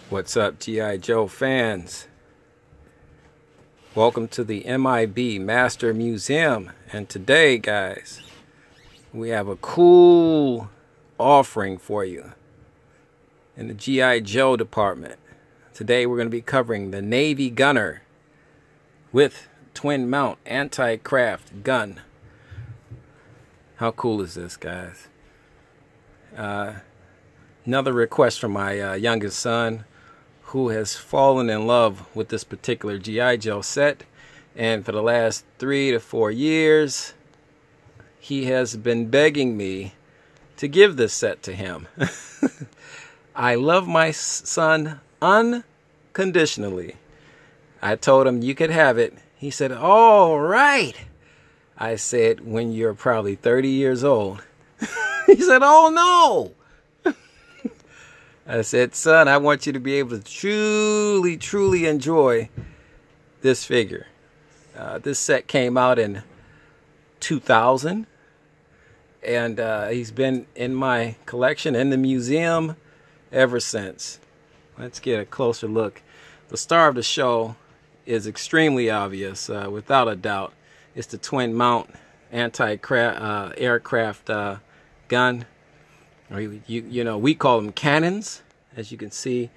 What's up, Gi.Joe fans? Welcome to the M.I.B Master Museum. And today, guys, we have a cool offering for you in the Gi.Joe department. Today, we're going to be covering the Navy Gunner with twin mount anti-craft gun. How cool is this, guys? Another request from my youngest son, who has fallen in love with this particular G.I. Joe set, and for the last 3 to 4 years he has been begging me to give this set to him. I love my son unconditionally. I told him you could have it. He said, all right. I said, when you're probably 30 years old. He said, oh no. I said, son, I want you to be able to truly enjoy this figure. This set came out in 2000, and he's been in my collection in the museum ever since. Let's get a closer look. The star of the show is extremely obvious, without a doubt. It's the twin mount anti-aircraft gun. You know, we call them cannons. As you can see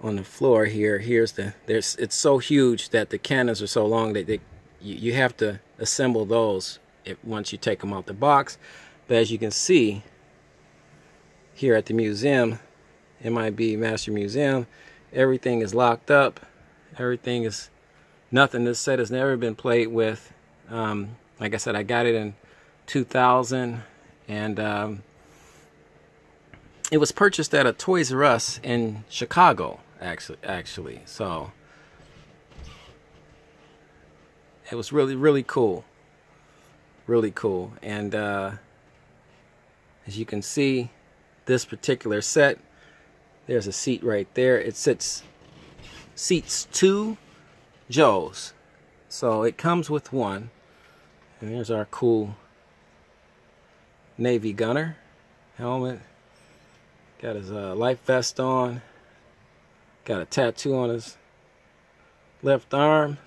on the floor here, it's so huge that the cannons are so long that you have to assemble those once you take them out the box. But as you can see here at the museum, M.I.B Master Museum, everything is locked up. Everything is nothing. This set has never been played with. Like I said, I got it in 2000, and it was purchased at a Toys R Us in Chicago, actually. So it was really cool. Really cool. And as you can see, this particular set, there's a seat right there. It seats 2 Joes. So it comes with one. And there's our cool Navy gunner helmet. Got his life vest on. Got a tattoo on his left arm.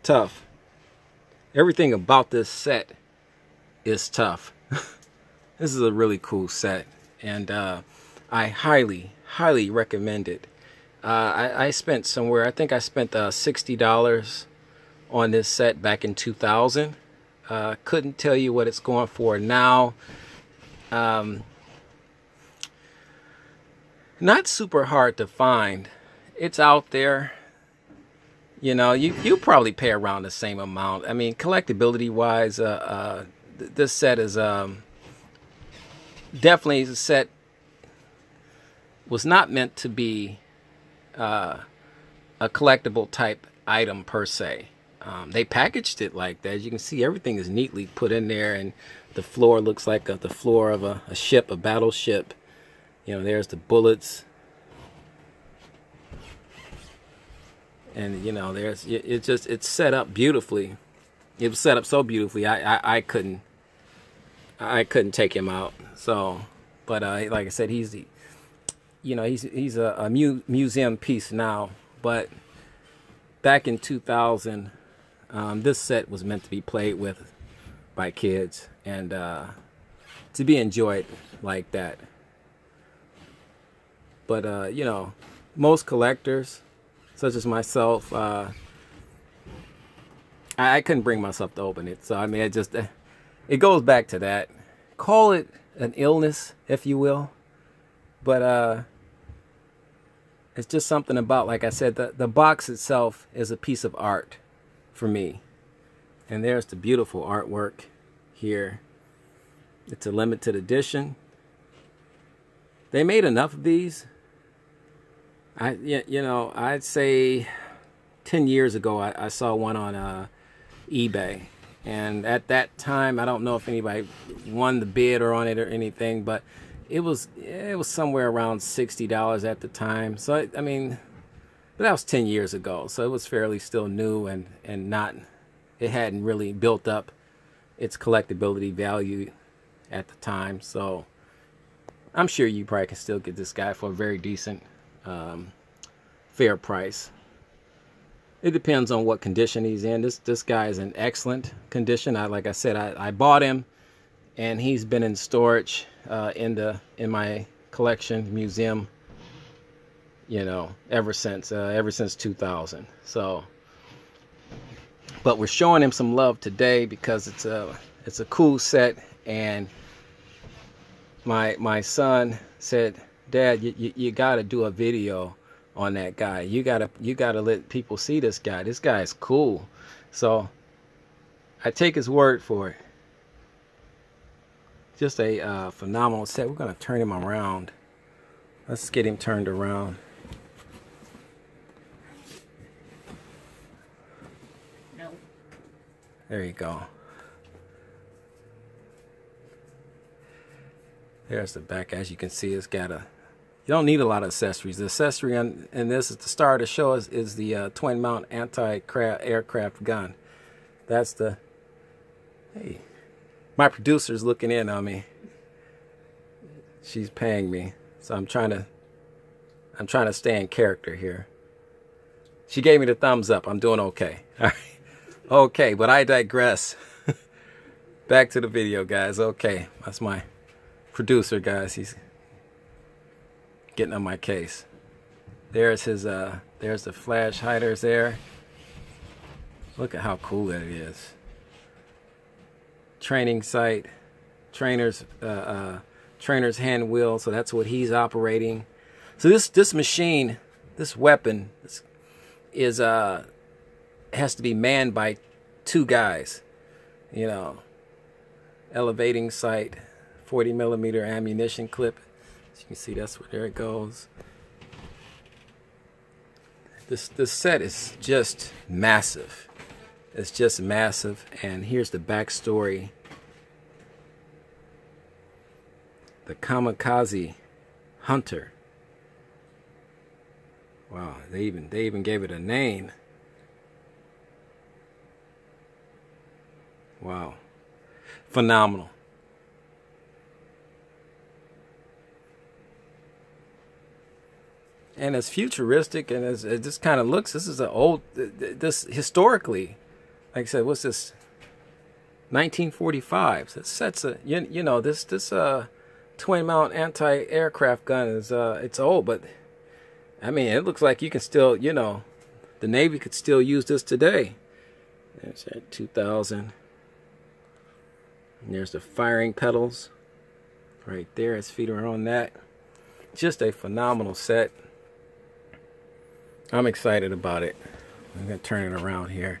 Tough. Everything about this set is tough. This is a really cool set, and I highly recommend it. I spent somewhere, I think I spent $60 on this set back in 2000. Couldn't tell you what it's going for now. Not super hard to find. It's out there. You know, you probably pay around the same amount. I mean, collectability wise, this set is definitely a set was not meant to be a collectible type item per se. They packaged it like that. As you can see, everything is neatly put in there, and the floor looks like the floor of a ship, a battleship. You know, there's the bullets, and you know, it's set up beautifully. It was set up so beautifully. I couldn't take him out. So, but like I said, he's a museum piece now. But back in 2000, this set was meant to be played with by kids and to be enjoyed like that. But, you know, most collectors, such as myself, I couldn't bring myself to open it. So, I mean, it goes back to that. Call it an illness, if you will. But it's just something about, like I said, the box itself is a piece of art for me. And there's the beautiful artwork here. It's a limited edition. They made enough of these. You know, I'd say 10 years ago I saw one on eBay, and at that time I don't know if anybody won the bid or on it or anything, but it was somewhere around $60 at the time. So I mean, but that was 10 years ago, so it was fairly still new, and not, it hadn't really built up its collectability value at the time. So I'm sure you probably can still get this guy for a very decent, fair price. It depends on what condition he's in. This guy is in excellent condition. Like I said, I bought him, and he's been in storage in my collection museum, you know, ever since 2000. So, but we're showing him some love today because it's a cool set, and my son said, "Dad, you got to do a video on that guy. You gotta let people see this guy. This guy is cool." So I take his word for it. Just a phenomenal set. We're gonna turn him around. Let's get him turned around. No. There you go. There's the back. As you can see, it's got a, you don't need a lot of accessories. The accessory and this is the star of the show is the twin mount anti-aircraft gun. That's the, hey, my producer's looking in on me. She's paying me, so I'm trying to stay in character here. She gave me the thumbs up. I'm doing okay. All right. Okay, but I digress. Back to the video, guys. Okay, that's my producer, guys. He's getting on my case. There's his there's the flash hiders there. Look at how cool that is. Training site, trainer's hand wheel, so that's what he's operating. So this machine, this weapon is has to be manned by 2 guys, you know. Elevating sight, 40mm ammunition clip. As you can see, that's where, there it goes. This set is just massive. It's just massive. And here's the backstory. The Kamikaze Hunter. Wow, they even gave it a name. Wow. Phenomenal. And as futuristic and as it just kind of looks, this is an old, this historically, like I said, what's this? 1945. This sets a, you know, this twin mount anti-aircraft gun is it's old, but I mean, it looks like you can still, you know, the Navy could still use this today. There's that 2000. And there's the firing pedals right there. His feet are on that. Just a phenomenal set. I'm excited about it. I'm going to turn it around here.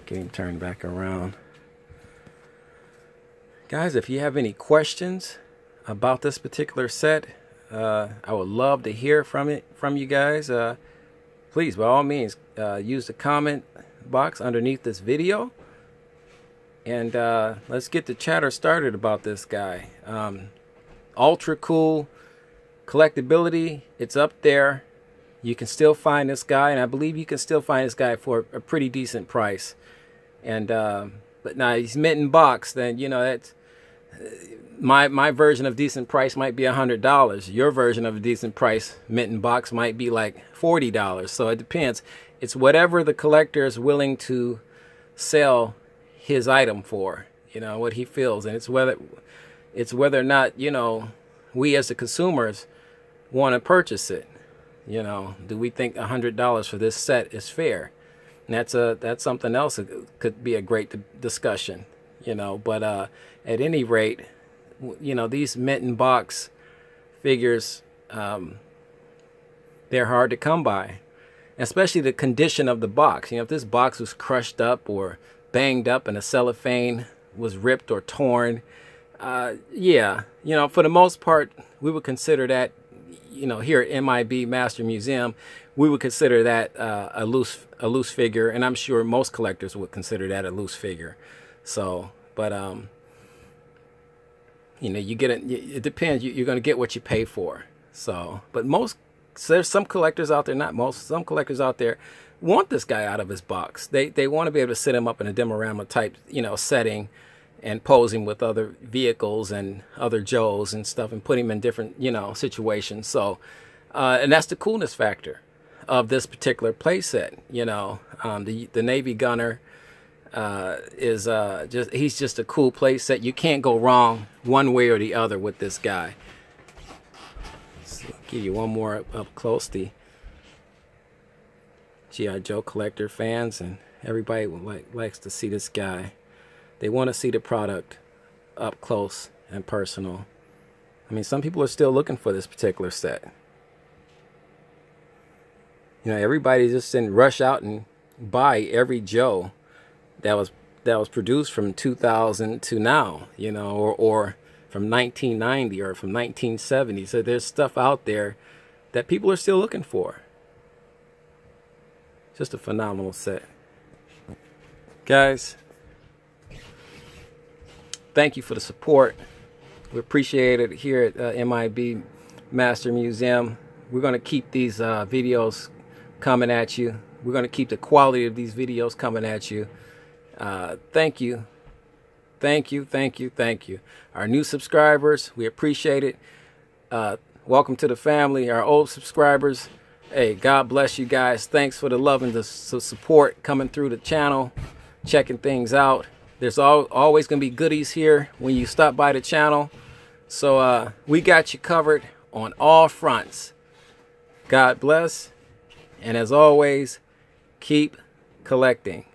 Get him turned back around. Guys, if you have any questions about this particular set, I would love to hear from you guys. Please, by all means, use the comment box underneath this video. And let's get the chatter started about this guy. Ultra cool. Collectability, it's up there. You can still find this guy, and I believe you can still find this guy for a pretty decent price. And but now he's mint in box, then you know that's my version of decent price might be $100. Your version of a decent price mint in box might be like $40. So it depends. It's whatever the collector is willing to sell his item for, you know, what he feels, and it's whether or not, you know, we as the consumers want to purchase it. You know, do we think $100 for this set is fair? And that's something else that could be a great discussion, you know. But at any rate, you know, these mint in box figures, they're hard to come by, especially the condition of the box. You know, if this box was crushed up or banged up and the cellophane was ripped or torn, yeah, you know, for the most part, we would consider that, you know, here at M.I.B. Master Museum, we would consider that a loose figure, and I'm sure most collectors would consider that a loose figure. So, but you know, you get it. It depends. You're going to get what you pay for. So, but so there's some collectors out there, not most, some collectors out there want this guy out of his box. They want to be able to set him up in a diorama type, you know, setting, and posing with other vehicles and other Joes and stuff and putting him in different, you know, situations. So, and that's the coolness factor of this particular playset. You know, the Navy gunner is he's just a cool playset. You can't go wrong one way or the other with this guy. So I'll give you one more up close. The G.I. Joe collector fans and everybody likes to see this guy. They want to see the product up close and personal. I mean, some people are still looking for this particular set. You know, everybody just didn't rush out and buy every Joe that was produced from 2000 to now, you know, or from 1990 or from 1970. So there's stuff out there that people are still looking for. Just a phenomenal set. Guys, thank you for the support. We appreciate it here at M.I.B. Master Museum. We're going to keep these videos coming at you. We're going to keep the quality of these videos coming at you. Thank you. Thank you, thank you, thank you. Our new subscribers, we appreciate it. Welcome to the family. Our old subscribers, hey, God bless you guys. Thanks for the love and the support coming through the channel, checking things out. There's always going to be goodies here when you stop by the channel. So we got you covered on all fronts. God bless. And as always, keep collecting.